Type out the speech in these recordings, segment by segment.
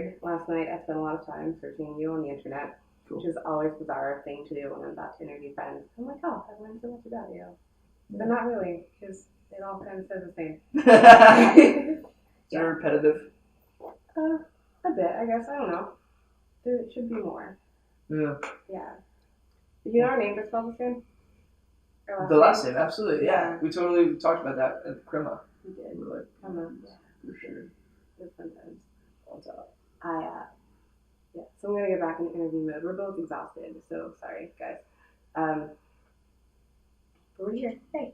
discovered last night. I spent a lot of time searching you on the internet, Cool. which is always a bizarre thing to do when I'm about to interview friends. I'm like, oh, I learned so much about you. Yeah. But not really, because it all kind of says the same. Is Yeah. it repetitive? A bit, I guess. I don't know. There should be more. Yeah. Yeah. Did you know our names are spelled the same? Our The last name, absolutely. Yeah. Yeah. We totally talked about that at Crema. We did. We're like, Come on. for sure. Good sometimes. On top. Yeah. So I'm gonna get back in interview mode. We're both exhausted, so sorry, guys. But we're here. Hey.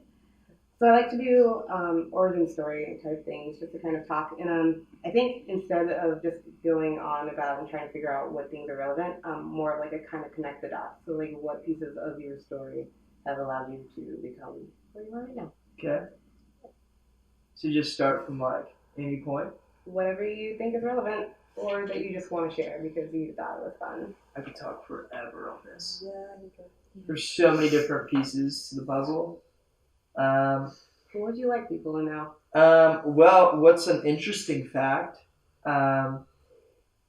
So I like to do origin story type things just to kind of talk. And I think instead of just going on about and trying to figure out what things are relevant, more of like a kind of connect the dots. So like what pieces of your story have allowed you to become where you are right now. Okay. So you just start from like any point? Whatever you think is relevant or that you just want to share because you thought it was fun. I could talk forever on this. Yeah, There's so many different pieces to the puzzle. What would you like people to know? Well, what's an interesting fact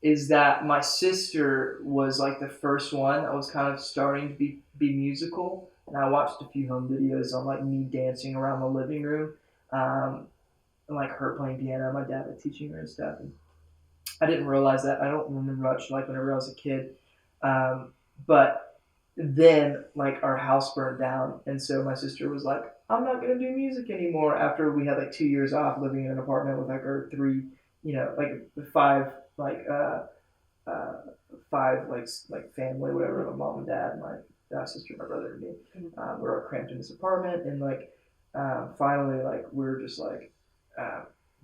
is that my sister was like the first one that was kind of starting to be musical, and I watched a few home videos on like me dancing around the living room, and like her playing piano, my dad like teaching her and stuff. And I didn't realize that. I don't remember much like whenever I was a kid, but then like our house burned down, and so my sister was like, I'm not gonna do music anymore after we had like 2 years off living in an apartment with like our three, like five like five like family, whatever, my mom and dad, my sister, my brother, and me. We're all cramped in this apartment, and like finally like we were just like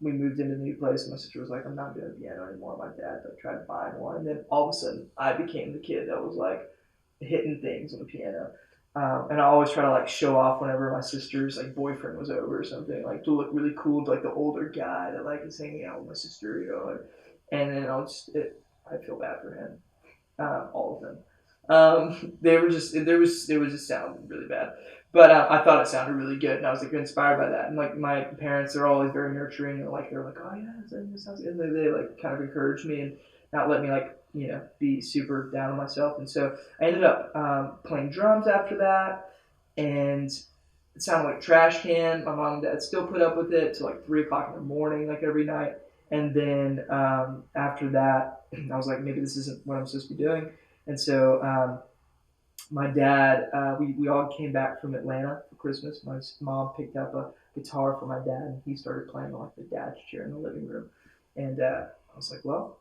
we moved into a new place, and my sister was like, I'm not doing piano anymore. My dad like tried buying one, and then all of a sudden I became the kid that was like hitting things on the piano. And I always try to like show off whenever my sister's like boyfriend was over or something, like to look really cool to like the older guy that like is hanging out with my sister, like, and then I feel bad for him, all of them. They were just it was just sounding really bad, but I thought it sounded really good, and I was like inspired by that. And like my parents are always very nurturing, and like they're like, oh yeah, this sounds good. And they like kind of encouraged me and not let me like be super down on myself. And so I ended up playing drums after that, and it sounded like trash can. My mom and dad still put up with it till like 3 o'clock in the morning, like every night. And then after that, I was like, maybe this isn't what I'm supposed to be doing. And so my dad, we all came back from Atlanta for Christmas. My mom picked up a guitar for my dad, and he started playing on like the dad's chair in the living room. And I was like, well,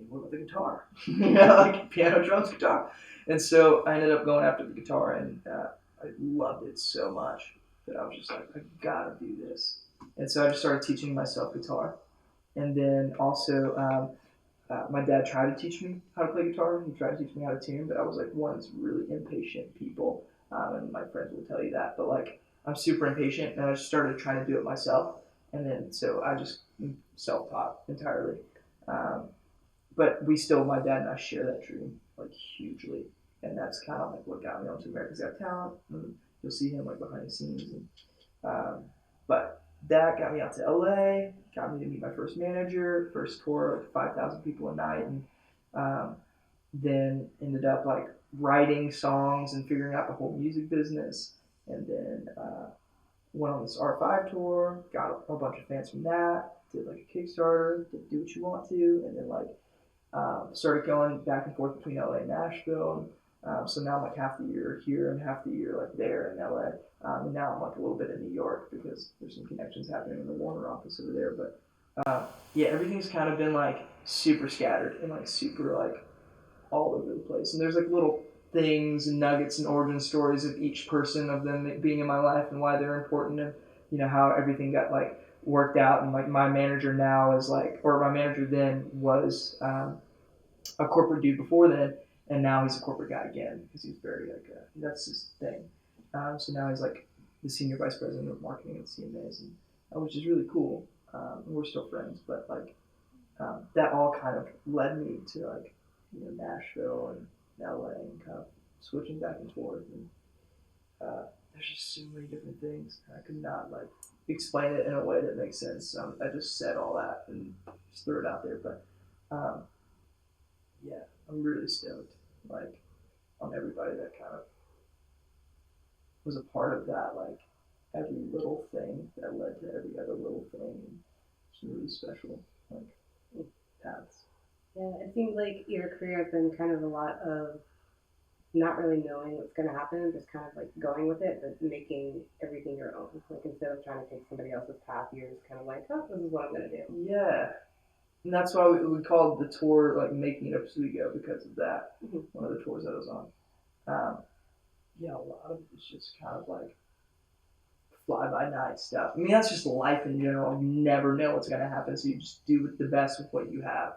what about the guitar? Like piano, drums, guitar. And so I ended up going after the guitar, and I loved it so much that I was just like, I gotta do this. And so I just started teaching myself guitar. And then also, my dad tried to teach me how to play guitar. He tried to teach me how to tune, but I was like one of those really impatient people. And my friends will tell you that. But like, I'm super impatient, and I just started trying to do it myself. And then so I just self-taught entirely. But my dad and I share that dream like hugely, and that's kind of like what got me onto America's Got Talent. And you'll see him like behind the scenes, but that got me out to LA, got me to meet my first manager, first tour, like 5,000 people a night, and then ended up like writing songs and figuring out the whole music business, and then went on this R5 tour, got a bunch of fans from that, did like a Kickstarter, did Do What You Want To, and then like started going back and forth between LA and Nashville. So now I'm like half the year here and half the year like there in LA. And now I'm like a little bit in New York because there's some connections happening in the Warner office over there. But yeah, everything's kind of been like super scattered and like super like all over the place. And there's like little things and nuggets and origin stories of each person of them being in my life and why they're important, and how everything got like worked out. And like my manager now is like, or my manager then was a corporate dude before then, and now he's a corporate guy again because he's very like that's his thing. So now he's like the senior vice president of marketing at CMAs, and which is really cool. We're still friends, but like that all kind of led me to like Nashville and LA and kind of switching back and forth. And there's just so many different things. I could not like explain it in a way that makes sense. I just said all that and just threw it out there, but yeah, I'm really stoked, like, on everybody that kind of was a part of that, like, every little thing that led to every other little thing. It's really special, like, paths. Yeah, it seems like your career has been kind of a lot of not really knowing what's going to happen, just kind of like going with it, but making everything your own. Like instead of trying to take somebody else's path, you're just kind of like, oh, this is what I'm going to do. Yeah. And that's why we called the tour, like, Making It Up As We Go, because of that. Mm-hmm. One of the tours that I was on. Yeah, a lot of it's just kind of like fly-by-night stuff. I mean, that's just life in general. You never know what's going to happen, so you just do the best with what you have.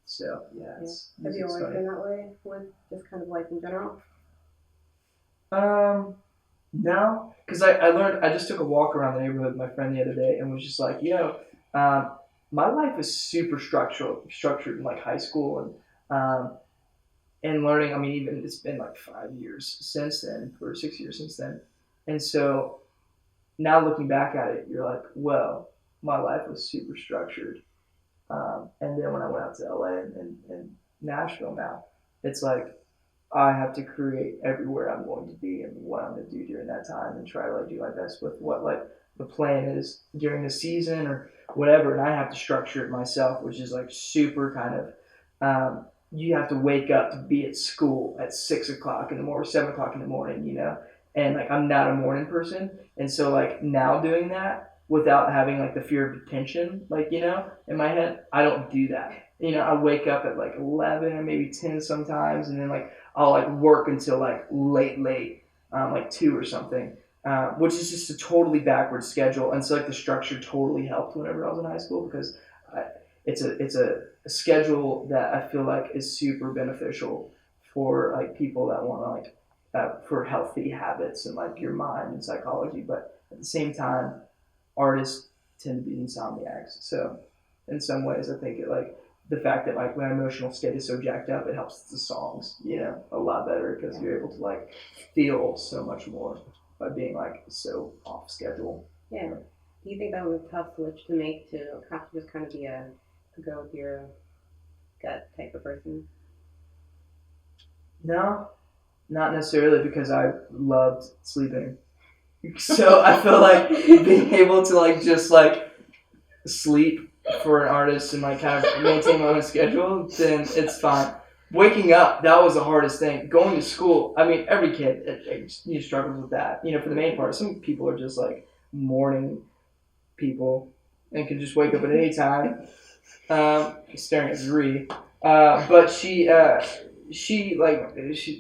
So, yeah. Have you always been that way with just kind of life in general? No, because I learned, I just took a walk around the neighborhood with my friend the other day and was just like, my life is super structured in like high school and learning. I mean, even it's been like 5 years since then, or 6 years since then. And so now looking back at it, you're like, well, my life was super structured. And then when I went out to LA and Nashville now, it's like, I have to create everywhere I'm going to be and what I'm going to do during that time and try to like do my best with what like the plan is during the season or whatever. And I have to structure it myself, which is like super kind of, you have to wake up to be at school at 6 o'clock in the morning, 7 o'clock in the morning, you know? And like, I'm not a morning person. And so like now doing that without having like the fear of detention, like, you know, in my head, I don't do that. You know, I wake up at like 11 or maybe 10 sometimes. And then like, I'll like work until like late, like 2 or something, which is just a totally backward schedule. And so like the structure totally helped whenever I was in high school because it's a schedule that I feel like is super beneficial for like people that want to like for healthy habits and like your mind and psychology. But at the same time, artists tend to be insomniacs. So in some ways, I think it like the fact that like my emotional state is so jacked up, it helps the songs, you know, a lot better because you're able to like feel so much more by being like so off schedule. Yeah. Do you think that was a tough switch to make to have to just kind of be a go with your gut type of person? No, not necessarily because I loved sleeping. So I feel like being able to like just like sleep for an artist and like kind of maintain my own schedule, then it's fine. Waking up, that was the hardest thing. Going to school, I mean, every kid you struggles with that. You know, for the main part, some people are just like morning people and can just wake up at any time. Staring at Zree, but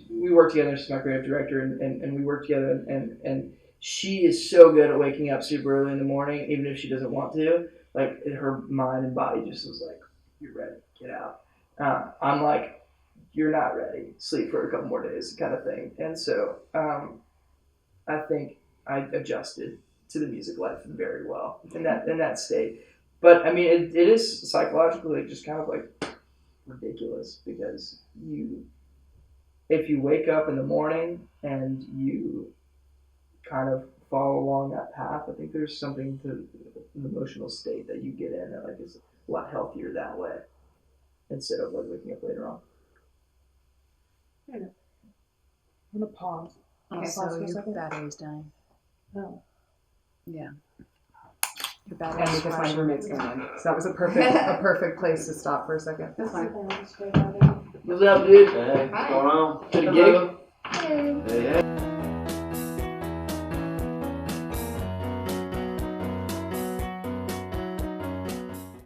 we work together. She's my creative director, and we work together, and she is so good at waking up super early in the morning, even if she doesn't want to. Like her mind and body just was like, "You're ready, get out." I'm like, "You're not ready. Sleep for a couple more days," kind of thing. And so I think I adjusted to the music life very well in that state. But I mean, it is psychologically just kind of like ridiculous because if you wake up in the morning and you kind of follow along that path, I think there's something to an emotional state that you get in that like is a lot healthier that way instead of like waking up later on. I'm gonna pause. Okay, Pause so for a your second. battery's dying. Oh. Yeah. Your And battery's because my flashing. roommate's coming in. So that was a perfect place to stop for a second. That's fine. What's up, dude? Hey, what's going on? Did a gig? Hey, hey.